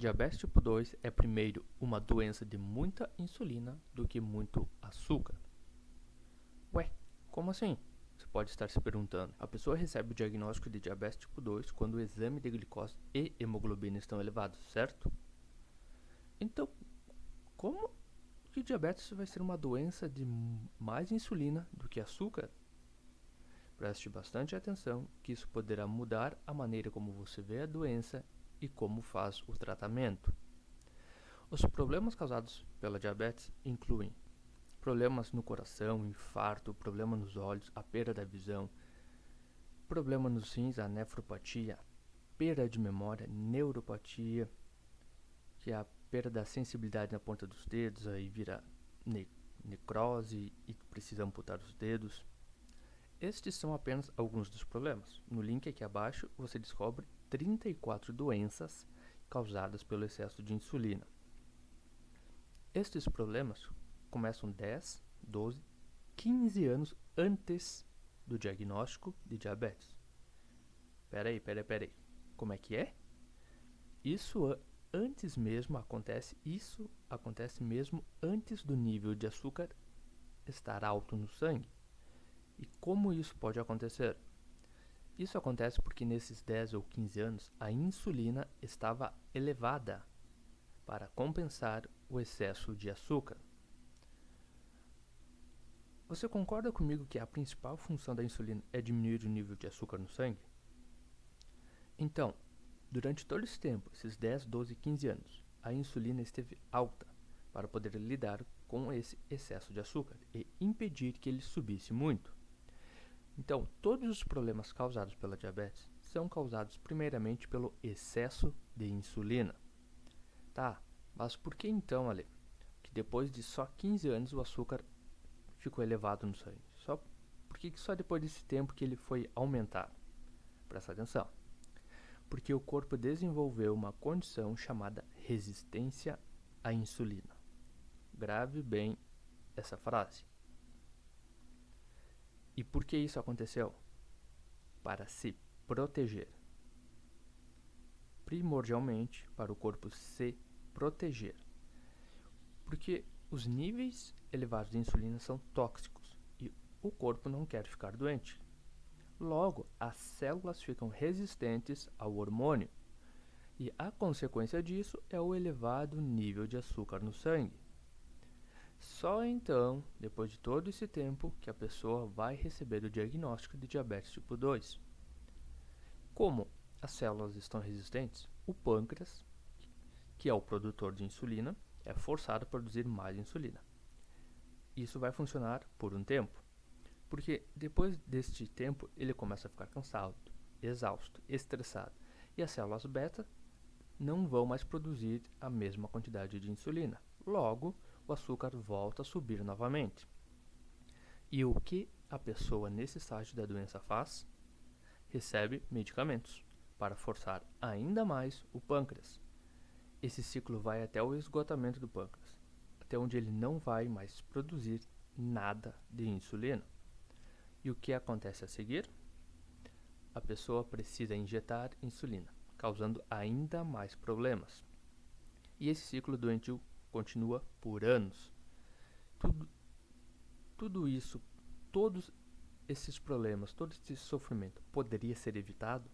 Diabetes tipo 2 é primeiro uma doença de muita insulina do que muito açúcar. Ué, como assim? Você pode estar se perguntando. A pessoa recebe o diagnóstico de diabetes tipo 2 quando o exame de glicose e hemoglobina estão elevados, certo? Então, como que diabetes vai ser uma doença de mais insulina do que açúcar? Preste bastante atenção que isso poderá mudar a maneira como você vê a doença e como faz o tratamento. Os problemas causados pela diabetes incluem problemas no coração, infarto, problema nos olhos, a perda da visão, problema nos rins, a nefropatia, perda de memória, neuropatia, que é a perda da sensibilidade na ponta dos dedos, aí vira necrose e precisa amputar os dedos. Estes são apenas alguns dos problemas. No link aqui abaixo você descobre 34 doenças causadas pelo excesso de insulina. Estes problemas começam 10, 12, 15 anos antes do diagnóstico de diabetes. Peraí. Como é que é? Isso acontece mesmo antes do nível de açúcar estar alto no sangue. E como isso pode acontecer? Isso acontece porque nesses 10 ou 15 anos a insulina estava elevada para compensar o excesso de açúcar. Você concorda comigo que a principal função da insulina é diminuir o nível de açúcar no sangue? Então, durante todo esse tempo, esses 10, 12, 15 anos, a insulina esteve alta para poder lidar com esse excesso de açúcar e impedir que ele subisse muito. Então, todos os problemas causados pela diabetes são causados primeiramente pelo excesso de insulina. Tá, mas por que então, Ale, que depois de só 15 anos o açúcar ficou elevado no sangue? Por que só depois desse tempo que ele foi aumentado? Presta atenção. Porque o corpo desenvolveu uma condição chamada resistência à insulina. Grave bem essa frase. E por que isso aconteceu? Para se proteger. Primordialmente para o corpo se proteger. Porque os níveis elevados de insulina são tóxicos e o corpo não quer ficar doente. Logo, as células ficam resistentes ao hormônio e a consequência disso é o elevado nível de açúcar no sangue. Só então, depois de todo esse tempo, que a pessoa vai receber o diagnóstico de diabetes tipo 2. Como as células estão resistentes, o pâncreas, que é o produtor de insulina, é forçado a produzir mais insulina. Isso vai funcionar por um tempo, porque depois deste tempo ele começa a ficar cansado, exausto, estressado, e as células beta não vão mais produzir a mesma quantidade de insulina. Logo, o açúcar volta a subir novamente. E o que a pessoa nesse estágio da doença faz? Recebe medicamentos para forçar ainda mais o pâncreas. Esse ciclo vai até o esgotamento do pâncreas, até onde ele não vai mais produzir nada de insulina. E o que acontece a seguir? A pessoa precisa injetar insulina, causando ainda mais problemas. E esse ciclo doentio continua por anos. Tudo isso, todos esses problemas, todo esse sofrimento poderia ser evitado?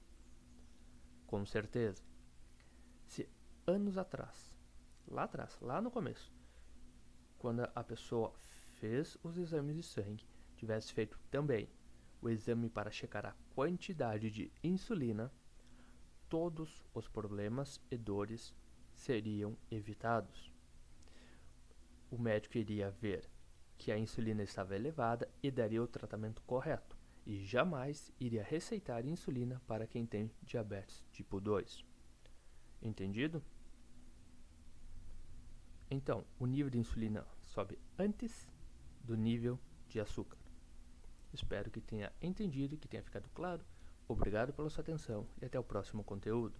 Com certeza. Se anos atrás, lá no começo, quando a pessoa fez os exames de sangue, tivesse feito também o exame para checar a quantidade de insulina, todos os problemas e dores seriam evitados. O médico iria ver que a insulina estava elevada e daria o tratamento correto, e jamais iria receitar insulina para quem tem diabetes tipo 2. Entendido? Então, o nível de insulina sobe antes do nível de açúcar. Espero que tenha entendido, que tenha ficado claro. Obrigado pela sua atenção e até o próximo conteúdo.